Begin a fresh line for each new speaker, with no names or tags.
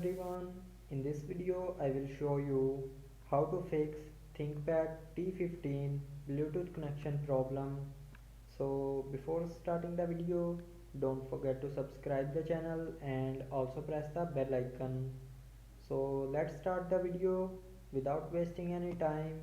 everyone, in this video I will show you how to fix Thinkpad T15 Bluetooth connection problem. So before starting the video, don't forget to subscribe the channel and also press the bell icon. So let's start the video without wasting any time.